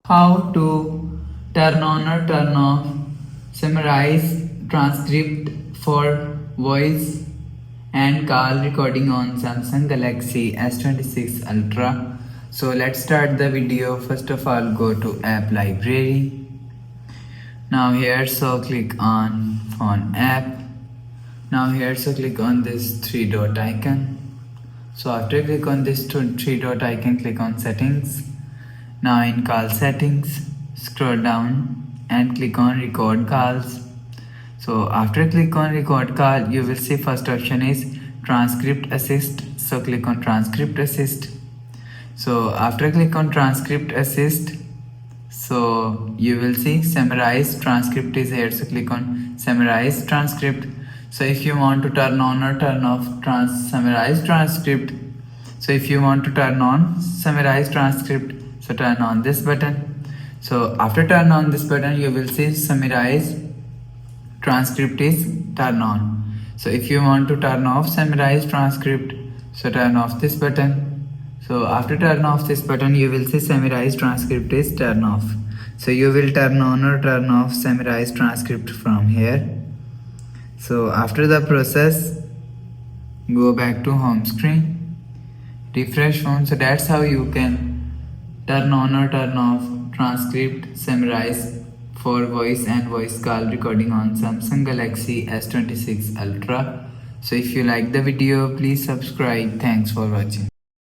how to turn on or turn off Summarize Transcript for voice and call recording on Samsung Galaxy S26 Ultra. So let's start the video. First of all, go to app library. Now here, so click on phone app. Now here, so click on this three dot icon. So after click on this three dot icon, click on settings. Now in call settings, scroll down and click on record calls. So after click on record call, you will see first option is transcript assist. So click on transcript assist. So after click on transcript assist, so you will see summarize transcript is here. So click on summarize transcript. So if you want to turn on or turn off summarize transcript, so if you want to turn on summarize transcript, so turn on this button. So after turn on this button, you will see summarize transcript is turn on. So if you want to turn off summarize transcript, so turn off this button. So after turn off this button, you will see summarize transcript is turn off. So you will turn on or turn off summarize transcript from here. So after the process, go back to home screen, refresh phone. So that's how you can turn on or turn off transcript summarize for voice and voice call recording on Samsung Galaxy S26 Ultra. So if you like the video, please subscribe. Thanks for watching.